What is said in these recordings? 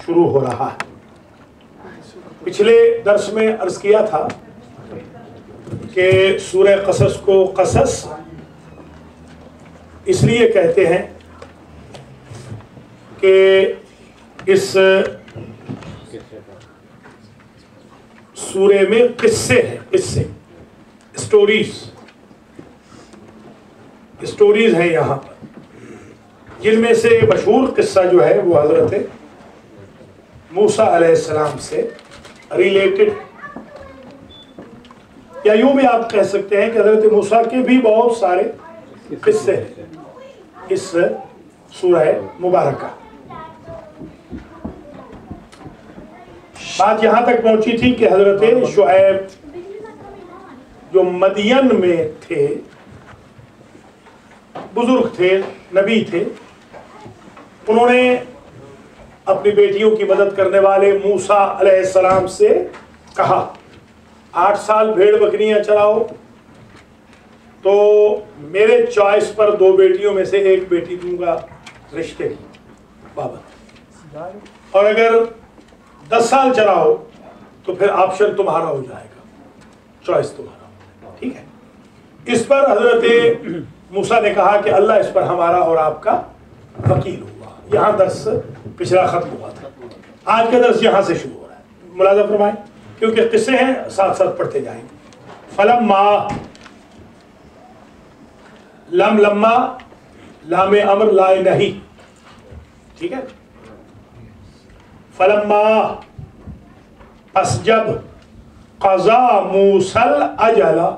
शुरू हो रहा है। पिछले दर्स में अर्ज किया था कि सूरह क़सस को क़सस इसलिए कहते हैं कि इस सूरे में किस्से हैं, किस्से, स्टोरीज हैं यहाँ पर, जिनमें से मशहूर किस्सा जो है वो हजरत मूसा अलैहिस्सलाम से रिलेटेड, या यूं भी आप कह सकते हैं कि हजरत मूसा के भी बहुत सारे किस्से हैं इस सूरह मुबारका। बात यहां तक पहुंची थी कि हजरत शुएब जो मदियन में थे, बुजुर्ग थे, नबी थे, उन्होंने अपनी बेटियों की मदद करने वाले मूसा अलैहिस्सलाम से कहा 8 साल भेड़ बकरियां चराओ तो मेरे चॉइस पर 2 बेटियों में से 1 बेटी दूंगा रिश्ते की बाबत, और अगर 10 साल चराओ तो फिर ऑप्शन तुम्हारा हो जाएगा, चॉइस तुम्हारा, ठीक है। इस पर हजरत मूसा ने कहा कि अल्लाह इस पर हमारा और आपका वकील हुआ। यहाँ दर्स पिछला खत्म हुआ था, आज का दर्स यहाँ से शुरू हो रहा है। मुलाज़ा फरमाएं, क्योंकि किस्से हैं साथ साथ पढ़ते जाएंगे। फलम्मा, लम लम्मा, लामे अमर लाए नहीं, ठीक है। फलम्मा, पस जब, क़ज़ा मूसल अजला,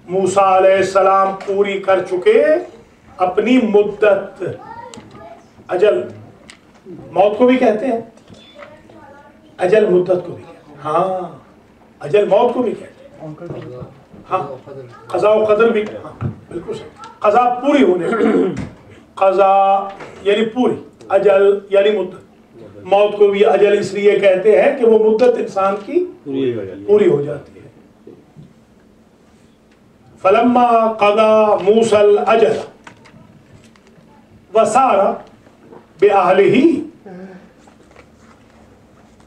मूसा अलैहिस्सलाम पूरी कर चुके अपनी मुद्दत। अजल मौत को भी कहते हैं, अजल मुद्दत को भी कहते हैं, हाँ अजल मौत को भी कहते हैं, हाँ क़ज़ा व क़दर भी, हाँ बिल्कुल सही। क़ज़ा पूरी होने, क़ज़ा यानी पूरी, अजल यानी मुद्दत। मौत को भी अजल इसलिए कहते हैं कि वो मुद्दत इंसान की पूरी हो जाती है। फलम्मा क़ज़ा मूसल अजल वसारा बिअहलिही,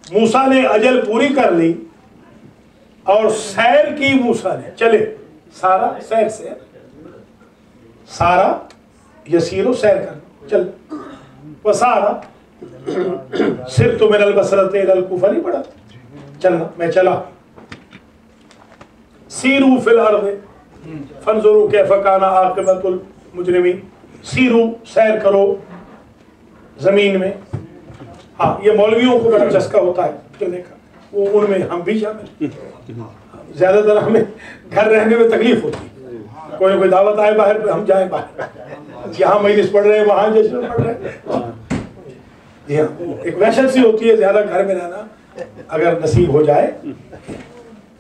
मूसा ने अजल पूरी कर ली और सैर की, मूसा ने चले, सारा सैर से, सारा यसीरो सैर कर चल, वसारा सिर तो मिनल बसरत इलल कूफा नहीं पड़ा, चलना मैं चला। सीरू फिल अर्द फंजुरू कैफ़ काना आक़िबतुल मुजरिमीन, सीरू सैर करो जमीन में। हाँ ये मौलवियों को बड़ा चस्का होता है फिरने का, वो उनमें हम भी शामिल, ज्यादातर हमें घर रहने में तकलीफ होती है, कोई दावत आए बाहर हम जाए बाहर, यहाँ मजलिस पढ़ रहे हैं वहां जश्न पढ़ रहे हैं, जी हाँ एक वहशत सी होती है ज्यादा घर में रहना अगर नसीब हो जाए।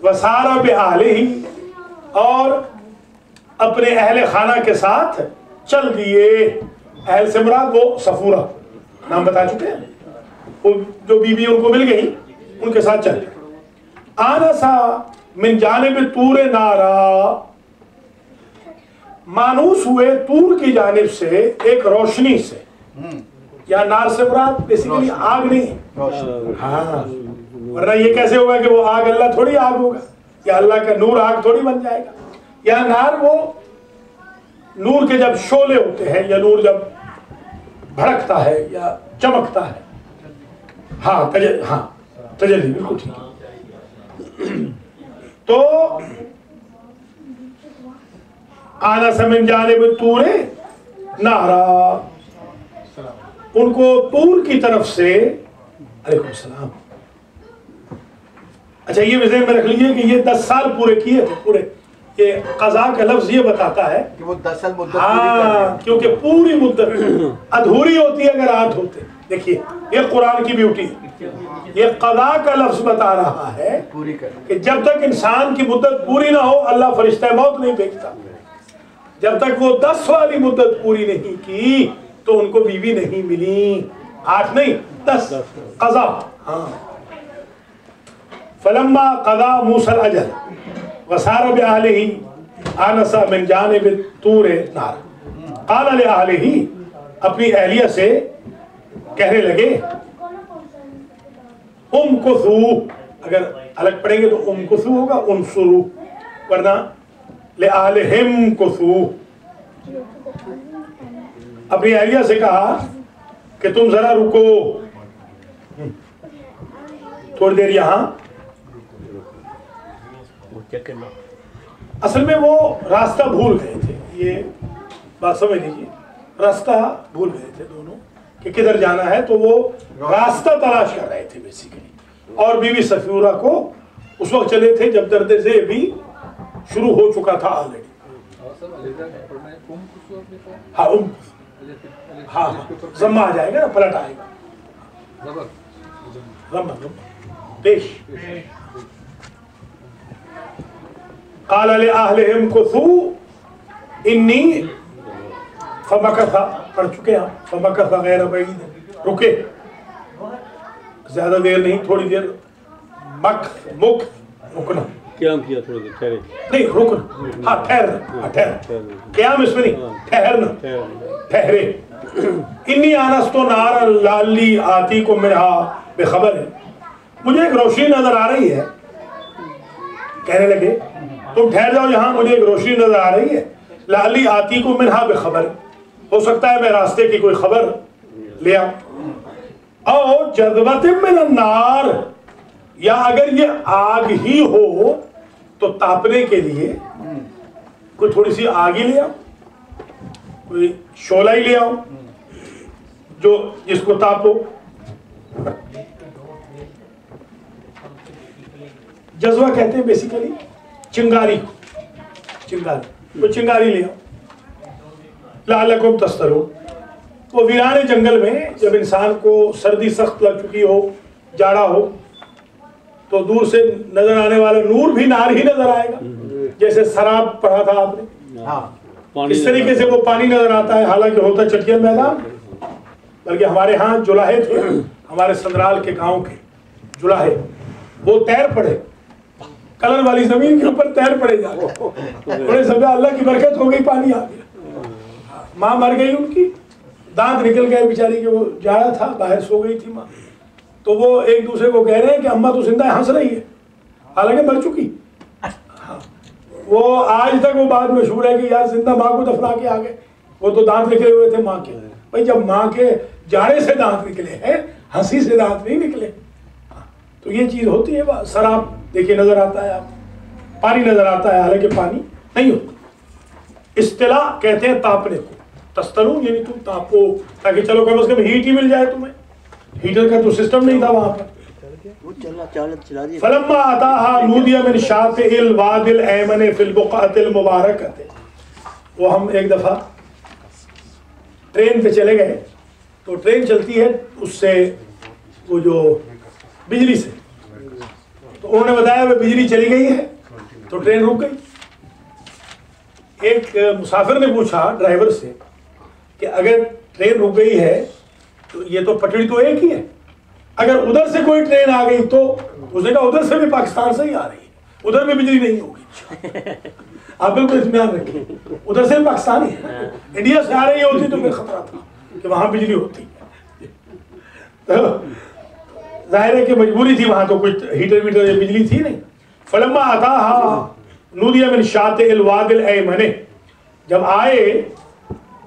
वसारा बिअहलिही, और अपने अहले खाना के साथ चल दिए। अहल से मुराद वो सफूरा नाम बता चुके हैं, वो जो बीबी उनको मिल गई उनके साथ चल दिए। आनसा मिन जानिब तूर नारा, मानूस हुए तूर की जानिब से एक रोशनी से, या नार से मुराद बेसिकली आग नहीं, हाँ वरना ये कैसे होगा कि वो आग अल्लाह थोड़ी आग होगा, या अल्लाह का नूर आग थोड़ी बन जाएगा। या नार वो नूर के जब शोले होते हैं, या नूर जब भड़कता है या चमकता है, हाँ तजल्ली, बिल्कुल ठीक है। तो आना समिन जानिब तूरे नारा, उनको तूर की तरफ से, अलैकुम सलाम। अच्छा ये विज़न में रख लीजिए कि ये 10 साल पूरे किए थे, पूरे ये क़ज़ा का लफ्ज ये बताता है कि वो 10 साल मुद्दत, हाँ क्योंकि पूरी मुद्दत अधूरी होती है अगर 8 होते। देखिए ये कुरान की ब्यूटी है, ये क़ज़ा का लफ्ज बता रहा है कि जब तक इंसान की मुद्दत पूरी ना हो अल्लाह फरिश्ता मौत नहीं भेजता। जब तक वो 10 वाली मुद्दत पूरी नहीं की तो उनको बीवी नहीं मिली, 8 नहीं 10 क़ज़ा। हाँ फलम्मा क़ज़ा मूसल अजल वसार बिअहलिही आनसा मिन जानिब तूर नार, क़ाल लिअहलिही, अपनी अहलिया से कहने लगे उमकुसू, अगर अलग पढ़ेंगे तो उमकुसू होगा, उनसुरू, वरना ले आलिहिम कुसू। अपनी एरिया से कहा कि तुम जरा रुको थोड़ी देर यहां। असल में वो रास्ता भूल गए थे, ये बात समझ लीजिए, रास्ता भूल गए थे दोनों कि किधर जाना है, तो वो रास्ता तलाश कर रहे थे बेसिकली। और बीवी सफीरा को उस वक्त चले थे जब दर्द ज़े भी शुरू हो चुका था ऑलरेडी। हाँ हाँ जम्मा आ जाएगा ना, पलट आएगा, पेश। क़ाल ले अहलिहिम कुसू इन्नी फमकथा, पढ़ चुके हैं, फमकथा गैर बईद, रुके, ज्यादा देर नहीं, थोड़ी देर, रुकना, क्या किया, थोड़ी देर ठहरे, नहीं रुकना, हाँ ठहर, क़याम इसमें नहीं, ठहरना, ठहरे। इन्नी आनस्तो नार लाली आती को मिनहा बेखबर है, मुझे एक रोशनी नजर आ रही है, कहने लगे तुम ठहर जाओ यहाँ, मुझे एक रोशनी नजर आ रही है, लाली आती को मिनहा बेखबर, हो सकता है मैं रास्ते की कोई खबर ले आऊं। और जज़्बत मिनन नार, या अगर ये आग ही हो तो तापने के लिए कोई थोड़ी सी आग ही ले आओ, कोई शोला ही ले आओ जो जिसको तापो। जज्बा कहते हैं बेसिकली चिंगारी, तो चिंगारी ले आओ। लालकुम तस्तरू, वो वीराने जंगल में जब इंसान को सर्दी सख्त लग चुकी हो, जाड़ा हो, तो दूर से नजर आने वाला नूर भी नार ही नजर आएगा, जैसे शराब पढ़ा था आपने। हाँ, इस तरीके से वो पानी नजर आता है, हालांकि होता चटिया मैदान, बल्कि हमारे यहाँ जुलाहे थे, हमारे संद्राल के गांव के जुलाहे, वो तैर पड़े, कलर वाली जमीन के ऊपर तैर पड़े जा, उन्हें समझा अल्लाह की बरकत हो गई, पानी आ गया। माँ मर गई, उनकी दांत निकल गए बेचारी के, वो जाड़ा था, बाहर सो गई थी माँ, तो वो एक दूसरे को कह रहे हैं कि अम्मा तो जिंदा है, हंस रही है, हालांकि मर चुकी। हाँ, वो आज तक वो बात मशहूर है कि यार जिंदा माँ को दफना के आ गए, वो तो दांत निकले हुए थे माँ के। भाई जब माँ के जाड़े से दांत निकले हैं, हंसी से दांत नहीं निकले। तो ये चीज होती है। शराब देखिए नजर आता है, आप पानी नजर आता है, हालांकि पानी नहीं होता। इस्तिला कहते हैं तापने को, तस्तरू यानी तुम तापो, ताकि चलो कम से कम हीट ही मिल जाए तुम्हें। हीटर का तो सिस्टम नहीं था वहां पर। फलम्मा अताहा नूदिया मिन शातिल वादिल ऐमन फिल बुक़अतिल मुबारकत। वो हम एक दफा ट्रेन पे चले गए, तो ट्रेन चलती है उससे, वो जो बिजली से, तो उन्होंने बताया वो बिजली चली गई है, तो ट्रेन रुक गई। एक मुसाफिर ने पूछा ड्राइवर से कि अगर ट्रेन रुक गई है तो ये तो पटड़ी तो एक ही है, अगर उधर से कोई ट्रेन आ गई तो, उसने कहा उधर से भी पाकिस्तान से ही आ रही है, उधर भी बिजली नहीं होगी। आप बिल्कुल इत्मीनान रखिए, उधर से पाकिस्तान ही है, इंडिया से आ रही होती तो फिर खतरा था कि वहां बिजली होती है। तो जाहिर है कि मजबूरी थी, वहां तो कोई हीटर वीटर या बिजली थी नहीं। फलम्मा अताहा नूदिया मिन शातिल वादिल ऐमन, जब आए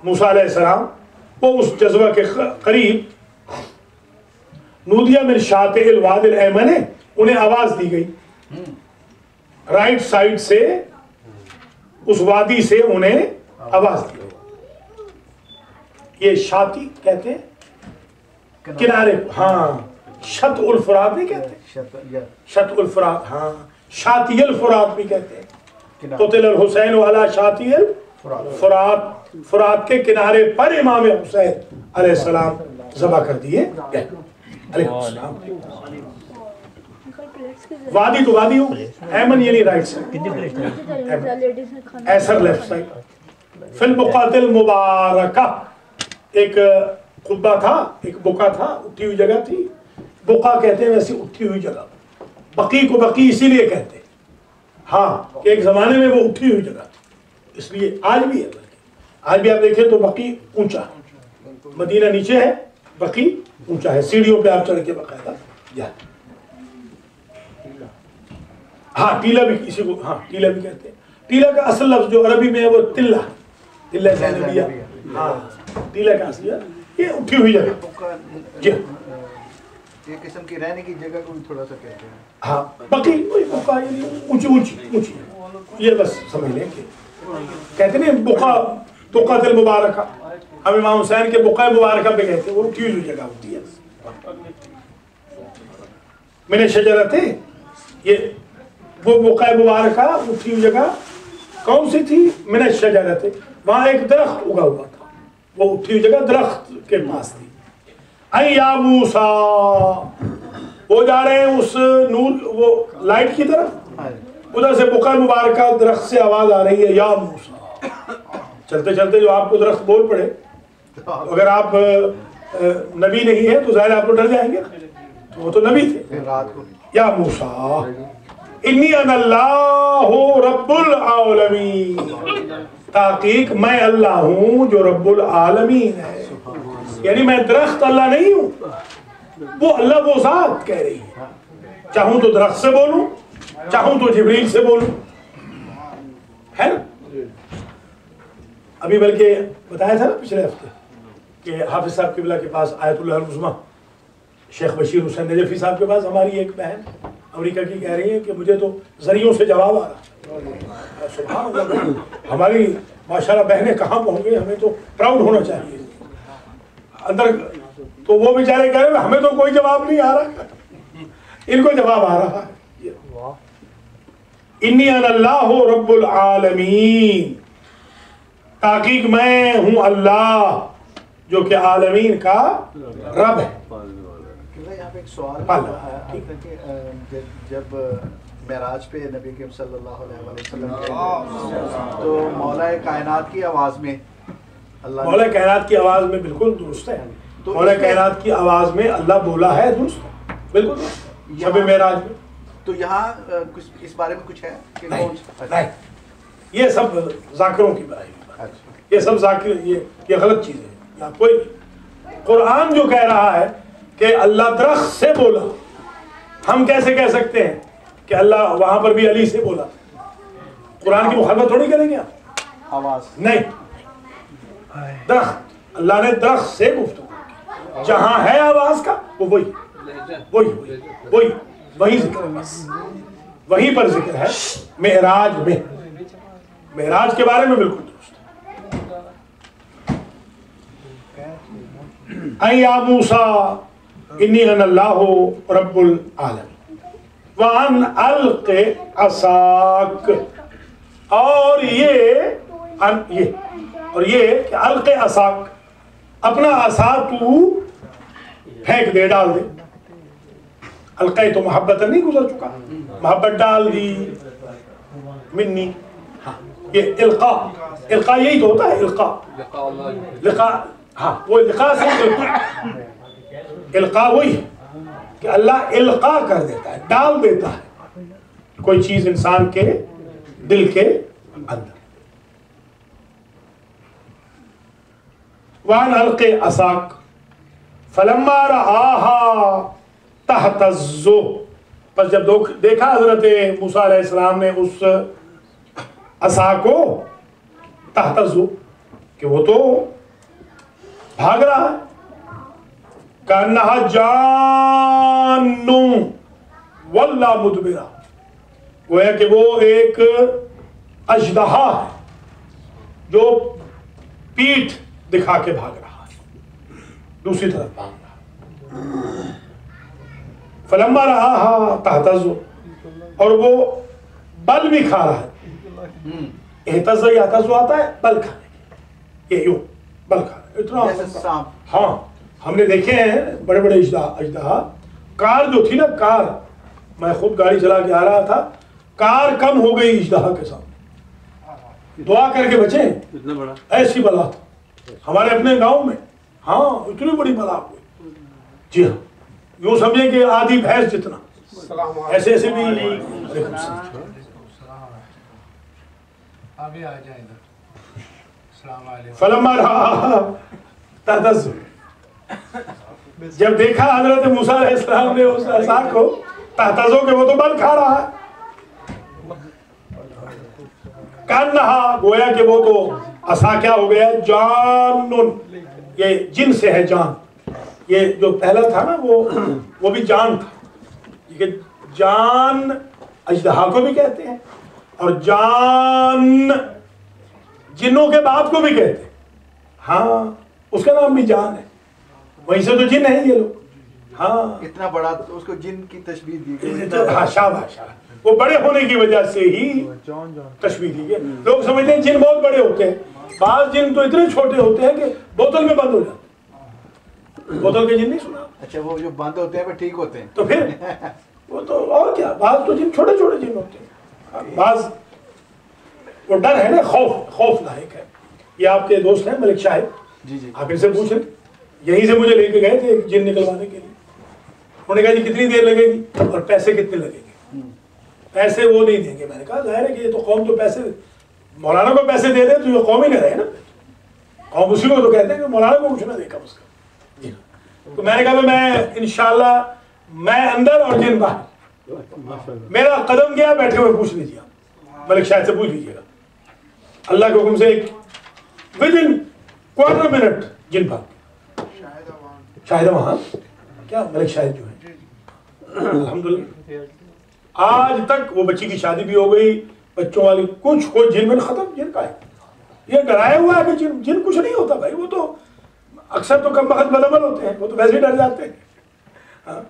मूसा अलैहिस्सलाम वो उस जज्बा के करीब, नूदिया मिन शातिल वादिल ऐमन, उन्हें आवाज दी गई राइट साइड से, उस वादी से उन्हें आवाज दी गई। ये शाती कहते हैं किनारे, हाँ शत उल फुरात नहीं कहते, शत उल फुरात, हाँ शातियल फुरात भी कहते हैं। कुतिल हुसैन वाला शातियल फुरात, फुरात के किनारे पर इमाम हुसैन अलैहिस्सलाम ज़बह कर दिए गए। वादी तो वादी हो, ऐमन यानी राइट साइड, ऐसर लेफ्ट साइड। फिल बुक़अतिल मुबारका, एक कुब्बा था, एक बुका था, उठी हुई जगह थी। बुका कहते हैं वैसे उठी हुई जगह, बकी को बकी इसीलिए कहते हैं, हाँ कि एक जमाने में वो उठी हुई जगह थी, इसलिए आज भी है। आज भी आप देखें तो बकी ऊंचा, मदीना नीचे है, बकी ऊंचा है, सीढ़ियों पे आप चढ़ के बाकायदा जाए। हाँ टीला भी किसी को, हाँ टीला भी कहते हैं। टीला का असल लफ्ज जो अरबी में है वो तिल्ला, तिल्ला ज़ैनबिया। हाँ टीला का असली ये उठी हुई जगह जी, ये किस्म की रहने की जगह को भी थोड़ा सा कहते हैं। हाँ बकी वही बुका, ऊंची ऊंची ऊंची, ये बस समझ लें कि कहते नहीं बुका, बुका तिल मुबारका, हम इमाम हुसैन के बुका मुबारका पे कहते हैं, वो उठी हुई जगह होती है। मैंने शजरत है ये वो बुका मुबारका उठी हुई जगह कौन सी थी? मैंने शजरत है, वहां एक दरख्त उगा हुआ था, वो उठी हुई जगह दरख्त के पास थी। ऐ या मूसा, वो जा रहे हैं उस नूर वो लाइट की तरफ, उधर से बुका मुबारका दरख्त से आवाज आ रही है या मूसा। चलते चलते जो आपको दरख्त बोल पड़े, अगर आप नबी नहीं है तो जाहिर आप डर जाएंगे, तो वो तो नबी थे। या मूसा इन्नी अल्लाहु रब्बुल आलमीन, ताकीक मैं अल्लाह हूँ जो रब्बुल आलमीन है। यानी मैं दरख्त अल्लाह नहीं हूँ, वो अल्लाह वो ज़ात कह रही है। चाहूं तो दरख्त से बोलूं, चाहूं तो जिब्रील से बोलूं, है ना। अभी बल्कि बताया था ना पिछले हफ्ते कि हाफिज साहब किबला के पास आयतुल्लाह उज़्मा शेख बशीर हुसैन नजफी साहब के पास हमारी एक बहन अमेरिका की कह रही है कि मुझे तो जरियों से जवाब आ रहा। सुभान अल्लाह, हमारी माशाल्लाह बहनें कहाँ पहुँच गई, हमें तो प्राउड होना चाहिए अंदर। तो वो बेचारे कह रहे हमें तो कोई जवाब नहीं आ रहा, इनको जवाब आ रहा है। इन्नी अल्लाहु रब्बुल आलमीन, ताकीक मैं हूँ अल्लाह जो कि आलमीन का रब है। यहाँ पे एक सवाल है, जब मेराज पे नबी करीम सल्लल्लाहु अलैहि वसल्लम गए तो मौला कायनात की आवाज़ में अल्लाह, मौला कायनात की आवाज़ में बिल्कुल दुरुस्त है, तो मौला कायनात की आवाज़ में अल्लाह बोला है, दुरुस्त है बिल्कुल शब मेराज में। तो यहाँ कुछ इस बारे में कुछ है कि नहीं, ये सब जाकिरों की बनाई, ये सब जाकिर, ये गलत चीज़ है। या कोई कुरान जो कह रहा है कि अल्लाह दरख्त से बोला, हम कैसे कह सकते हैं कि अल्लाह वहां पर भी अली से बोला? कुरान की मुखालफत थोड़ी करेंगे आप। आवाज नहीं, दरख्त, अल्लाह ने दरख्त से गुफ्तगू, जहां है आवाज का वो वही वही वही वही जिक्र है, वहीं पर जिक्र है मेराज में। मेराज के बारे में बिल्कुल दुरुस्त है। ऐ या मूसा इन्नी अल्लाहु रब्बुल आलमीन वान अलक़े असाक, और ये कि अलक़े असाक, अपना असा तू फेंक दे, डाल दे। अलक़े तो मोहब्बत नहीं गुजर चुका, मोहब्बत डाल दी मिन्नी। हाँ ये इल्क़ा, इल्क़ा यही तो होता है, इल्क़ा लिक़ा, हाँ वो लिक़ा से इल्क़ा वही है कि अल्लाह इल्क़ा कर देता है, डाल देता है कोई चीज इंसान के दिल के अंदर। वान अलक़े असाक फलम्मा रआहा तहतज़्ज़ु, पर जब देखा हजरत मूसा अलैहिस्सलाम ने उस असा को, तहतज़्ज़ु कि वो तो भाग रहा है, कान्नहा जान्नु वल्ला मुदबिरा, वो है कि वो एक अजदहा है जो पीठ दिखा के भाग रहा है, दूसरी तरफ भाग रहा है। फलम्मा रहा तहतज़्ज़ु, और वो बल भी खा रहा है। एहतज़्ज़ यातज़्ज़ु आता है बल खाने, ये यूं बल खा रहा है इतना। हाँ हमने देखे हैं बड़े बड़े अजदहा। कार जो थी ना, कार, मैं खुद गाड़ी चला के आ रहा था, कार कम हो गई अजदहा के सामने, दुआ करके बचे, इतना बड़ा ऐसी बला था हमारे अपने गांव में। हाँ इतनी बड़ी बला हुई जी। हाँ यूं समझे कि आधी भैंस जितना, ऐसे ऐसे भी। आगे आ जाएगा। फलम्मा रहा तहतज़्ज़ु, जब देखा हजरत मूसा अलैहिस्सलाम ने उस असा को, तहतज़्ज़ु के वो तो बल खा रहा है। कान्हा, गोया कि वो तो असा क्या हो गया, जानुन, ये जिन से है जान। ये जो पहला था ना वो भी जान था। ये जान अजदहा को भी कहते हैं और जान जिन्नों के बाप को भी कहते हैं। हाँ, उसका नाम भी जान है, वहीं से तो जिन है ये लोग। हाँ, इतना बड़ा तो उसको जिन की तशबीह दी गई। हाँ, शाबाश, वो बड़े होने की वजह से ही तशबीह दी गई। लोग समझते हैं जिन बहुत बड़े होते हैं, बाज जिन तो इतने छोटे होते हैं कि बोतल में बंद हो जाते। बोतल के जिन नहीं सुना? अच्छा, वो जो बंद होते हैं वो ठीक होते हैं। तो फिर वो तो और क्या, बाज तो जिन छोटे छोटे जिन होते हैं। बाज वो डर है ना, खौफनाक है। ये आपके दोस्त हैं मलिक शाहिद जी, आप इनसे पूछ रहे, यहीं से मुझे लेके गए थे जिन निकलवाने के लिए। उन्होंने कहा जी कितनी देर लगेगी और पैसे कितने लगेंगे? पैसे वो नहीं देंगे। मैंने कहा जाहिर है कि ये तो कौम तो पैसे, मौलाना को पैसे दे दे तो ये कौम ही ना रहे ना। कौम उसी को तो कहते हैं कि मौलाना को कुछ ना देखा उसका। तो मैंने कहा मैं इंशाल्लाह, मैं अंदर और जिन बाहर, मेरा कदम गया बैठे हुए पूछ लीजिए, मलिक शाहिद से पूछ लीजिएगा। अल्लाह के हुक्म से विदिन क्वार्टर मिनट जिन भाग, शाहिद वहां क्या मलिक शाहिद जो है अल्हम्दुलिल्लाह, आज तक वो बच्ची की शादी भी हो गई, बच्चों वाली कुछ हो, जिन में खत्म। जिन का है ये डराया हुआ है कि जिन कुछ नहीं होता भाई। वो तो अक्सर तो कम वक्त बदमल होते हैं, वो तो वैसे ही डर जाते हैं। हाँ,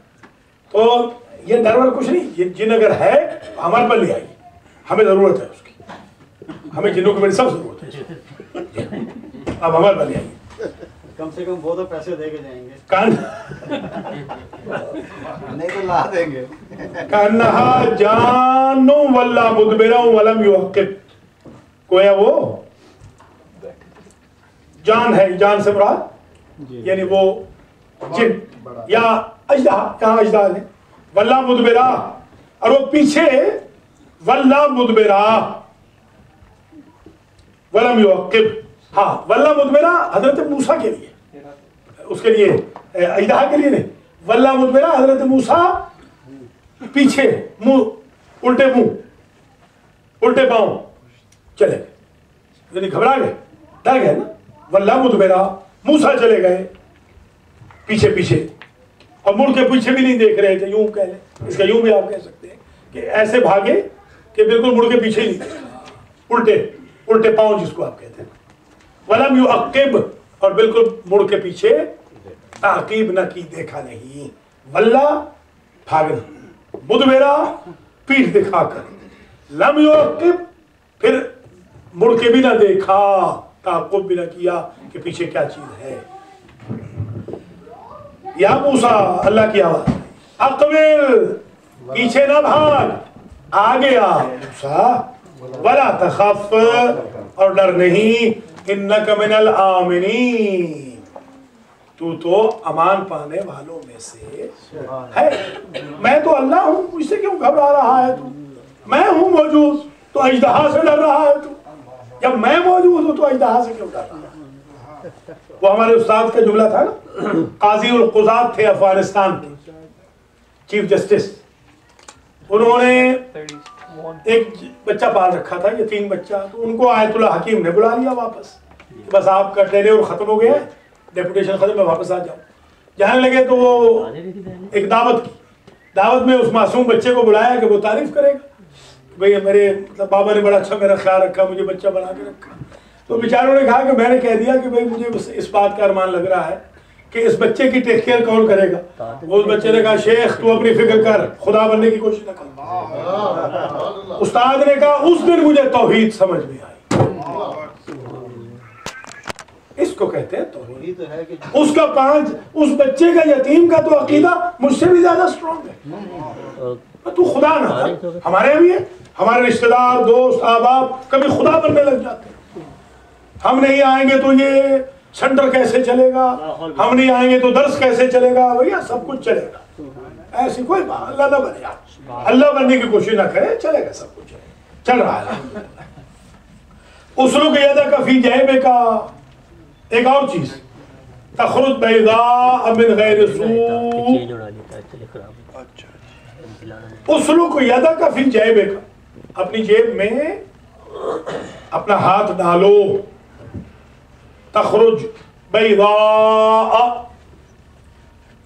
तो ये डर वाला कुछ नहीं। जिन अगर है हमारे पर ले आइए, हमें जरूरत है उसकी, हमें जिनों की बड़ी सब जरूरत है। अब हमारे पर ले आइए, कम से कम वो तो पैसे दे के जाएंगे। कान नहीं तो ला देंगे। कान्हा जानो वल्ला मुदबिरा वलम युअक्किब, गोया वो जान है, जान से मुराद यानी वो जिन या अजदा, यहाँ अजदा है, वल्ला मुदबिरा, और वो पीछे, वल्ला मुदबिरा वलम युअक्किब। हाँ, वल्ला मुदबिरा हजरत मूसा के लिए, उसके लिए अजदा के लिए नहीं। वल्ला मुदबिरा हजरत मूसा पीछे, मुंह उल्टे, मुंह उल्टे पांव चले गए, यानी घबरा गए, डर गए ना। वल्ला मुदबिरा, मूसा चले गए पीछे पीछे, और मुड़ के पीछे भी नहीं देख रहे थे, यूं कह लें, इसका यूं भी आप कह सकते हैं कि ऐसे भागे कि बिल्कुल मुड़ के पीछे ही नहीं देखा, उल्टे उल्टे पांव जिसको आप कहते हैं। वलम युअक्किब, और बिल्कुल मुड़ के पीछे ताकीब न की, देखा नहीं। वल्ला भागना, मुदबिरा पीठ दिखाकर, लम युअक्किब फिर मुड़ के भी ना देखा, ताक़ुब भी ना किया कि पीछे क्या चीज है। या मूसा, अल्लाह की आवाज, अक़बिल, पीछे ना भाग, आगे आ मूसा, वला तख़फ़, और डर नहीं, इन्नका मिनल आमिनीन, तू तो अमान पाने वालों में से है। मैं तो अल्लाह हूं, मुझसे क्यों घबरा रहा है तू? मैं हूं मौजूद, तो अजदहा से डर रहा है तू? जब मैं मौजूद हूं तो अजदहा से क्यों डर रहा है? वो हमारे उस्ताद का जुमला था ना, काजी उल क़ुज़ात थे अफगानिस्तान के चीफ जस्टिस। उन्होंने एक बच्चा पाल रखा था, यतीम बच्चा, तो उनको आयतुल्लाह हकीम ने बुला लिया वापस, बस आपका टेन्योर खत्म हो गया है, डेपुटेशन खत्म, मैं वापस आ जाऊं। जाने लगे तो वो एक दावत में उस मासूम बच्चे को बुलाया कि वो तारीफ करेगा, भाई मेरे मतलब बाबा ने बड़ा अच्छा मेरा ख्याल रखा, मुझे बच्चा बना के रखा। तो बेचारों ने कहा कि मैंने कह दिया कि भाई मुझे इस बात का अरमान लग रहा है कि इस बच्चे की टेक केयर कौन करेगा। वो उस बच्चे ने कहा शेख तू अपनी फिक्र कर, खुदा बनने की कोशिश न कर। उस्ताद ने कहा उस दिन मुझे तौहीद समझ में आई। इसको कहते हैं तौहीद है कि उसका उस बच्चे का, यतीम का तो अकीदा मुझसे भी ज्यादा स्ट्रॉन्ग है। तू खुदा ना, हमारे भी है, हमारे रिश्तेदार दोस्त अहबाब कभी खुदा बनने लग जाते हैं। हम नहीं आएंगे तो ये सेंटर कैसे चलेगा, हम नहीं आएंगे तो दर्स कैसे चलेगा, भैया सब कुछ चलेगा। ऐसी कोई बात, अल्लाह ना बने, आप अल्लाह बनने की कोशिश ना करें, चलेगा, सब कुछ चल रहा है। उसलुक यदक फी जैबिक का एक और चीज, तखरुज बैदा मिन गैर सू, उसलुक यदक फी जैबिक, अपनी जेब में अपना हाथ डालो, तखरुज बैदा,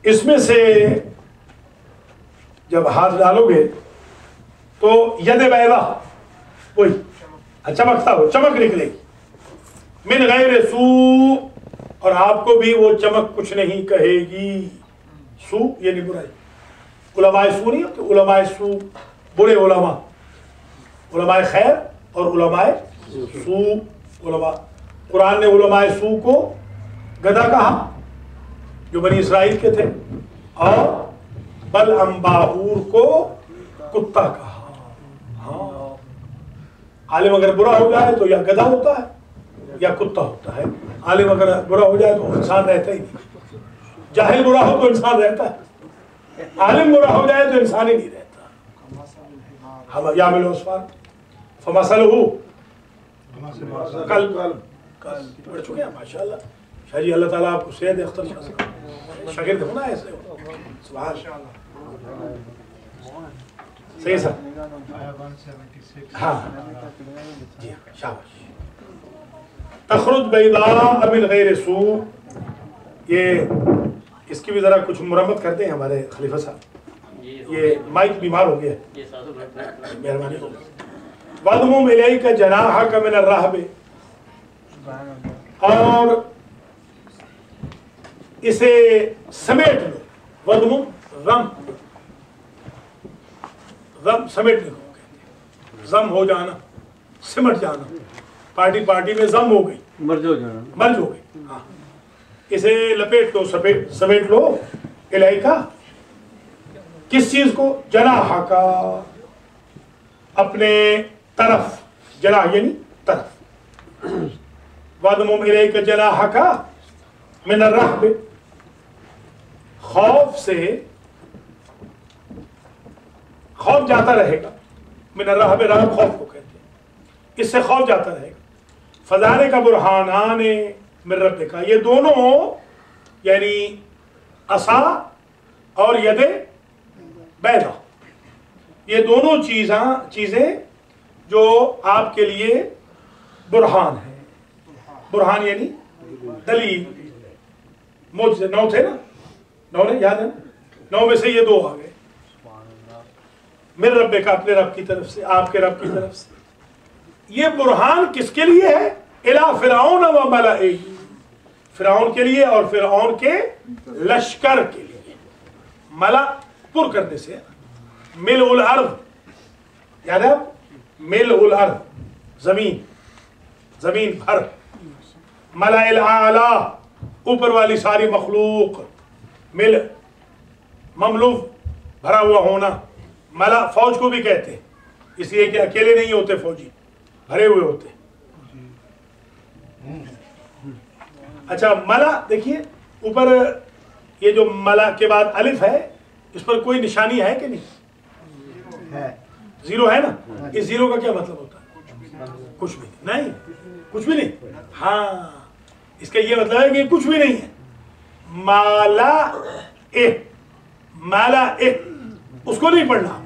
इसमें से जब हाथ डालोगे तो यद बैदा वही चमकता हो, चमक निकलेगी, मिन गैर सू, और आपको भी वो चमक कुछ नहीं कहेगी। सू ये नहीं बुराई, उलमाए सू नहीं होते, उलमाए सू बुरे उलमा, उलमाए खैर और उलमाए सू। उलमा, कुरान ने उलमाए सू को गधा कहा जो बनी इसराइल के थे, और बल अम्बाहूर को कुत्ता कहा। हाँ, आलिम अगर बुरा हो जाए तो या गधा होता है या कुत्ता होता है। आलिम अगर बुरा हो जाए तो इंसान रहता ही नहीं, जाहिल बुरा हो तो इंसान रहता है, आलिम बुरा हो जाए तो इंसान ही नहीं रहता। हम या मिलो उस्मान फमसल हो कल पढ़ चुके हैं माशाल्लाह। शाह जी अल्लाह ताला आपको सेहत अख्तर शागिर्द होना है ऐसे सुभान सही सर। हाँ जी शाबाश। तखरुज बैदा मिन गैर सू, ये इसकी भी जरा कुछ मुरम्मत करते हैं हमारे खलीफा साहब, ये माइक बीमार हो गया है, मेहरबानी। वदमुम इलैका जनाहक मिन अर्रहब, और इसे समेट लो। वदमुम गम, गम समेटने को कहते हैं, जम हो जाना, सिमट जाना। पार्टी पार्टी में जम हो गई, मर्ज हो जाना, मर्ज हो गई। हाँ, इसे लपेट लो, समेट लो। इलाइका किस चीज को? जनाहा का, अपने तरफ, जना यानी तरफ। वदमुम इलैका जनाहा का मिन अर्रहब, खौफ से, खौफ जाता रहेगा। मिन अर्रहब, रहब खौफ को कहते हैं, इससे खौफ जाता रहेगा। फजाने का बुरहानाने मिन रब्बिका, ये दोनों यानी असा और यदे बैदा, ये दोनों चीजें जो आपके लिए बुरहान है। बुरहान यानी दलील, मुझसे 9 थे ना, 9 ने याद है ना, 9 में से ये 2 आ गए। मिन रब्बिका, अपने रब की तरफ से, आपके रब की तरफ से। ये बुरहान किसके लिए है? इला फिरौन व मलाइही, फिरौन के लिए और फिरौन के लश्कर के लिए। मला पुर करने से, मिल उल अर्द, याद है आप? मिल उल अर्द, जमीन, जमीन भर। मलाइल आला, ऊपर वाली सारी मखलूक। मिल ममलूक, भरा हुआ होना। मला फौज को भी कहते हैं, इसलिए कि अकेले नहीं होते फौजी, भरे हुए होते। अच्छा, मला देखिए ऊपर, ये जो मला के बाद अलिफ है, इस पर कोई निशानी है कि नहीं? है, जीरो है ना। इस जीरो का क्या मतलब होता है? कुछ भी नहीं, कुछ भी नहीं। हाँ, इसका ये मतलब है कि कुछ भी नहीं है। माला ए, माला ए, उसको नहीं पढ़ना।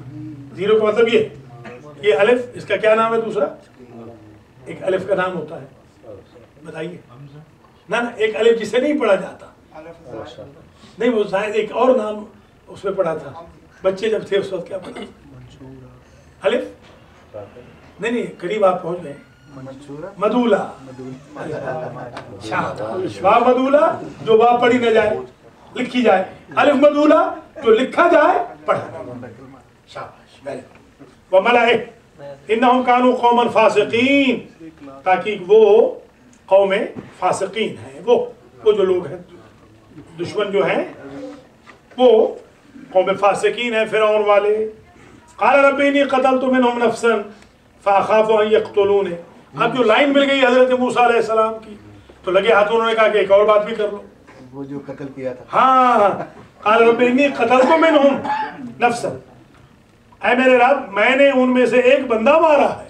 जीरो का मतलब ये अलिफ, इसका क्या नाम है? दूसरा एक अलिफ का नाम होता है, बताइए ना। एक अलिफ जिसे नहीं पढ़ा जाता, नहीं, वो शायद एक और नाम उसमें पढ़ा था बच्चे जब थे उस वक्त। क्या पढ़ा? अलिफ नहीं, करीब आप पहुंच गए। मदूला, वाह मदूला, जो वाह पढ़ी न जाए, लिखी जाए। अलिफ मदूला, जो लिखा जाए, पढ़ा। शाबाश। व मलाइक इन्नहुम कानू कौमन फासिकीन, ताकि वो कौमे फासिकीन हैं, वो जो लोग हैं, दुश्मन जो हैं, वो कौमे फासिकीन हैं, फिरौन वाले। क़ाल रब्बी इन्नी क़तलतु मिनहुम नफ्सन फ़अख़ाफ़ु अन यक़्तुलून। अब जो लाइन मिल गई हज़रत मूसा अलैहिस्सलाम की, तो लगे हाथ, उन्होंने कहा कि एक और बात भी कर लो, वो जो कत्ल किया था। हाँ, क़ाल रब्बी इन्नी क़तलतु मिनहुम नफ्सन, ऐ मेरे रब, मैंने उनमें से एक बंदा मारा है।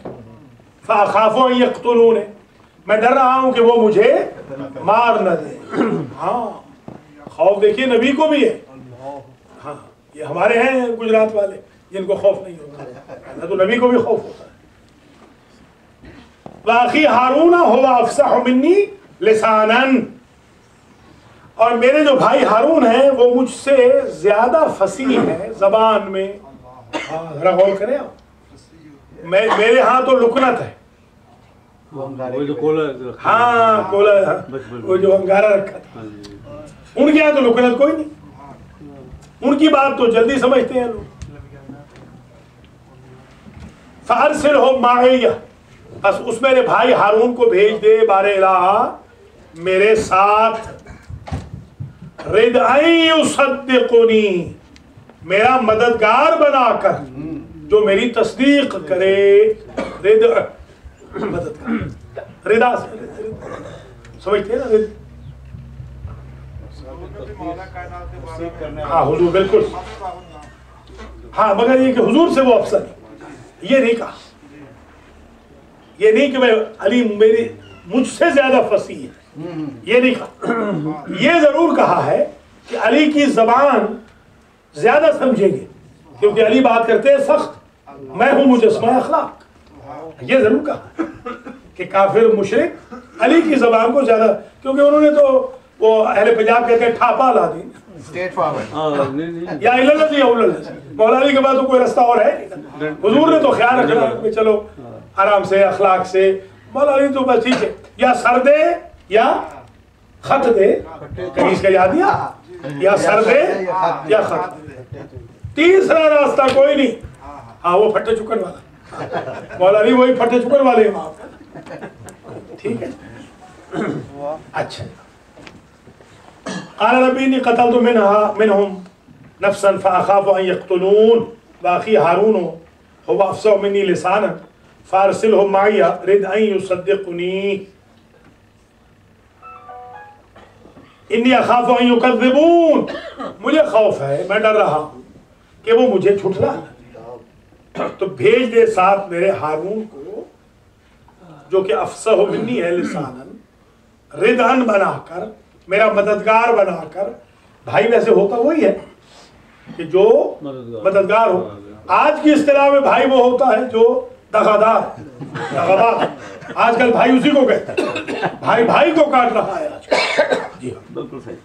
फ़अख़ाफ़ु अन यक़्तुलून, मैं डर रहा हूं कि वो मुझे मार न दे। हाँ, खौफ देखिए नबी को भी है। हाँ, ये हमारे हैं गुजरात वाले जिनको खौफ नहीं होता, ना तो नबी को भी खौफ होता है। वाक़ी हारून हुवा अफ़सह मिन्नी लिसानन, और मेरे जो भाई हारून हैं वो मुझसे ज्यादा फसीह है जबान में। जरा गौर करें आप, मेरे यहाँ तो लुकनत है, वो जो कोला, हाँ कोला, वो जो अंगारा रखा था, उनके यहाँ तो लुकनत कोई नहीं, उनकी बात तो जल्दी समझते हैं लोग। फारसिल हो माइया, बस उस मेरे भाई हारून को भेज दे बारे इलाहा मेरे साथ, रिदअयुसद्दिक़ुनी, मेरा मददगार बनाकर जो मेरी तस्दीक करे। मददगार रिदा समझते हैं ना, हाँ हुजूर बिल्कुल, हाँ मगर ये कि हुजूर से वो अफसर, ये नहीं कहा, ये नहीं कि मैं अली मेरी मुझसे ज्यादा फसीह है, ये नहीं कहा। ये जरूर कहा है कि अली की जबान ज्यादा समझेंगे, क्योंकि अली बात करते हैं सख्त, मैं हूं मुजस्मा अखलाक। ये जरूर कहा कि काफिर मुशरिक अली की जबान को ज्यादा, क्योंकि उन्होंने तो वो अहले पंजाब कहते हैं ठापा ला दी, स्टेट फॉरवर्ड या इल्लल्लाह या उल्लल्लाह, मौला अली के बाद तो कोई रास्ता और है। हुजूर ने तो ख्याल रखना कि चलो आराम से अखलाक से, मौला अली तो बस ठीक है, या सर दे या खत दे, कहीं इसका याद दिया, या सर दे या खत दे, तीसरा रास्ता कोई नहीं। हाँ वो फट्टे चुकन वाला, मौला अली वही फट्टे चुकन वाले हैं, ठीक है। अच्छा, क़ाल रब्बी इन्नी क़तलतु मिनहुम नफ्सन फ़अख़ाफ़ु अन यक़्तुलून वाक़ी हारून हुवा अफ़सह मिन्नी लिसानन फ़अरसिलहु मइया रिद अन युसद्दिक़ुनी इन्नी अख़ाफ़ु अन युकज़्ज़िबून, मुझे खौफ है, मैं डर रहा हूँ कि वो मुझे झुठला, तो भेज दे साथ मेरे हारून को जो कि अफ़सह मिन्नी है लिसानन, रिदअन बनाकर, मेरा मददगार बनाकर। भाई वैसे होता वही है कि जो मददगार हो, आज की इस्तिलाह में भाई वो होता है जो दगादार, दगाबाज। आजकल भाई उसी को कहते हैं, भाई भाई को काट रहा है आजकल। जी हाँ बिल्कुल सही।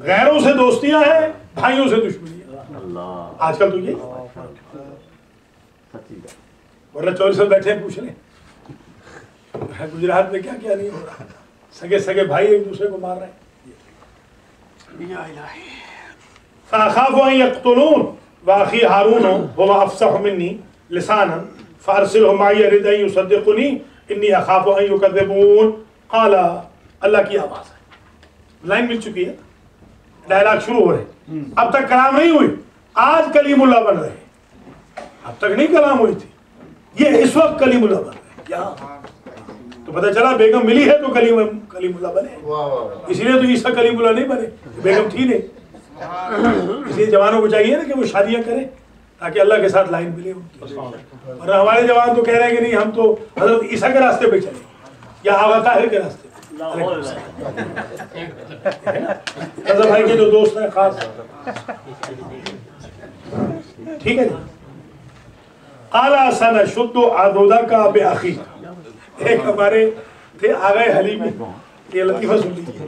गैरों से दोस्तियां हैं, भाइयों से दुश्मनियां, आजकल तो ये। वरना चौधरी साहब बैठे हैं, पूछ लें गुजरात में क्या क्या नहीं हो रहा, सगे सगे भाई एक दूसरे को मार रहे हैं। फ़अख़ाफ़ु अन यक़्तुलून वाक़ी हारून हुवा अफ़सह मिन्नी लिसानन फ़अरसिलहु मइया रिद अन युसद्दिक़ुनी इन्नी अख़ाफ़ु अन युकज़्ज़िबून। क़ाल, अल्लाह की आवाज़ है, लाइन मिल चुकी है, डायलॉग शुरू हो रहे। अब तक कलाम नहीं हुई, आज कलीमुल्लाह बन रहे, अब तक नहीं कलाम हुई थी, ये इस वक्त कलीमुल्लाह बन रहे। क्या तो पता चला बेगम मिली है तो कलीमुल्लाह बने, इसीलिए तो ईसा कलीमुल्लाह नहीं बने, बेगम थी नहीं। इसलिए जवानों को चाहिए ना कि वो शादियां करें ताकि अल्लाह के साथ लाइन मिले उनकी। और हमारे जवान तो कह रहे हैं कि नहीं, हम तो हजरत ईसा के रास्ते पे चले या आगा ताहिर के रास्ते। रज़ा भाई के जो दोस्त हैं खास, ठीक है। क़ाला सनशुद्दु अदुदका बिअखीक, एक हमारे थे आगे हलीमी, ये लतीफ़ा सुन लीजिए।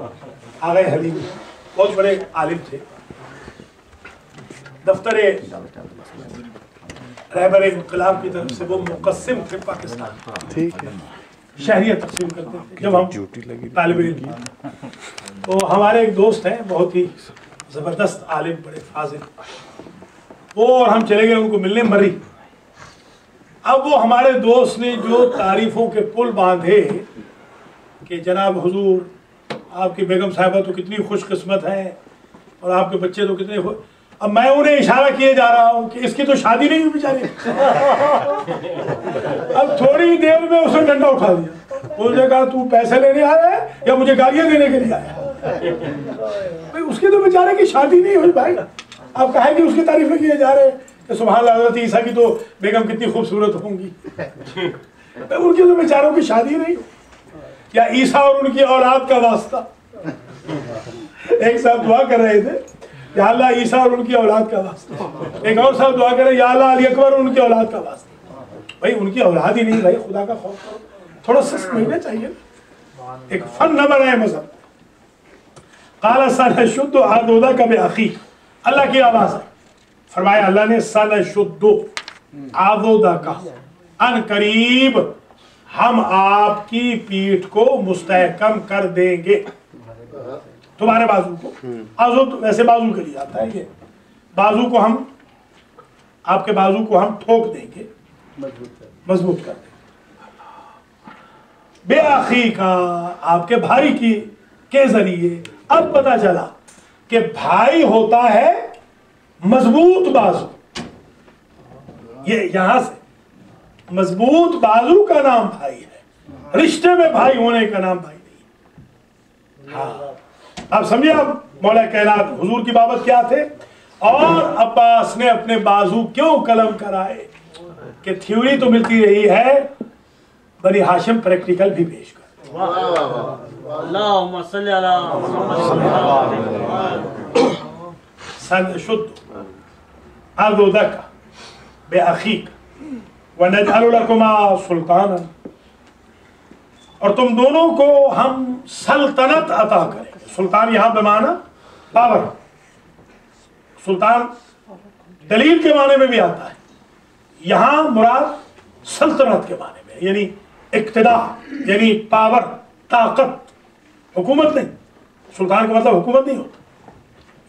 आगे हलीमी बहुत बड़े आलिम थे, दफ्तरे रहबर इनकलाब की तरफ से वो मुक़स्सिम थे पाकिस्तान, ठीक है, शहरियत तकसीम करते थे जब हम तालिब इल्म थे। तो हमारे एक दोस्त हैं बहुत ही ज़बरदस्त आलिम, बड़े फाजिल, वो और हम चले गए उनको मिलने मरी। अब वो हमारे दोस्त ने जो तारीफ़ों के पुल बांधे कि जनाब हुजूर आपकी बेगम साहिबा तो कितनी खुशकिस्मत है और आपके बच्चे तो कितने, अब मैं उन्हें इशारा किए जा रहा हूँ कि इसकी तो शादी नहीं हुई बेचारी। अब थोड़ी देर में उसने डंडा उठा दिया, उसने कहा तू पैसे लेने आया है या मुझे गालियाँ देने के लिए आया? भाई उसकी तो बेचारे की शादी नहीं हुई भाई, आप कहे कि उसकी तारीफें किए जा रहे हैं कि सुभान अल्लाह, हज़रत ईसा की तो बेगम कितनी खूबसूरत होंगी, उनकी तो बेचारों की शादी नहीं। या ईसा और उनकी औलाद का वास्ता, एक साहब दुआ कर रहे थे या अल्लाह ईसा और उनकी औलाद का वास्ता, एक और साहब दुआ कर रहे या अल्लाह अली अकबर और उनकी औलाद का वास्ता। भाई उनकी औलाद ही नहीं, भाई खुदा का खौफ करो। थोड़ा सा समझना चाहिए ना, एक फन न बनाए मजहब। काला सन शुद्ध आदोदा का बेअखी, अल्लाह की आवाज है। फरमाया अल्लाह ने सन शुद्ध आदोदा का, अन करीब हम आपकी पीठ को मुस्तहकम कर देंगे, तुम्हारे बाजू को। आजुद वैसे बाजू के लिए आता है, ये बाजू को हम, आपके बाजू को हम ठोक देंगे, मजबूत कर देंगे। बेआखी का, आपके भाई की के जरिए। अब पता चला कि भाई होता है मजबूत बाजू, ये यहां से मजबूत बाजू का नाम भाई है, रिश्ते में भाई होने का नाम भाई नहीं। हाँ, आप समझिए, आप मौला कायनात हुजूर की बाबत क्या थे, और अब्बास ने अपने बाजू क्यों कलम कराए, कि थ्योरी तो मिलती रही है, बनी हाशिम प्रैक्टिकल भी पेश कर। सन शुद्ध आदोदक बेअखीक व नजअलु लकुमा सुल्ताना, और तुम दोनों को हम सल्तनत अता करें। सुल्तान यहां बेमाना पावर, सुल्तान दलील के माने में भी आता है, यहां मुराद सल्तनत के माने में, यानी इक्तिदा, यानी पावर, ताकत, हुकूमत नहीं। सुल्तान का मतलब हुकूमत नहीं होता,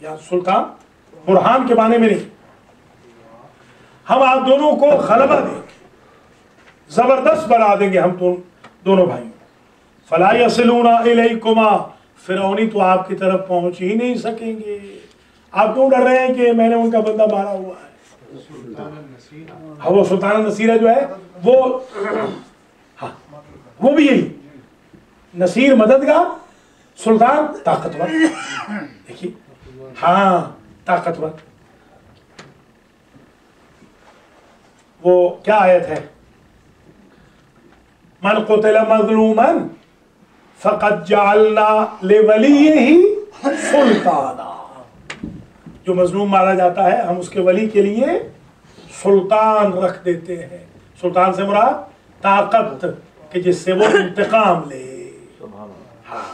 या सुल्तान बुरहान के माने में नहीं। हम आप दोनों को गलबा देंगे, जबरदस्त बना देंगे हम दोनों भाइयों। फला यसिलूना इलैकुमा, फिरौनी तो आपकी तरफ पहुंच ही नहीं सकेंगे। आप क्यों डर रहे हैं कि मैंने उनका बंदा मारा हुआ है? हाँ, वो सुल्तान नसीरा जो है वो, हाँ वो भी यही, नसीर मददगार, सुल्तान ताकतवर। देखिए, हाँ ताकतवर। वो क्या आयत है, मन क़ुतिला मज़लूमन फ़क़द जअलना लिवलिय्यिही सुल्ताना, जो मजलूम मारा जाता है हम उसके वली के लिए सुल्तान रख देते हैं। सुल्तान से मुराद ताकत, कि जिससे वो इंतकाम ले। हाँ,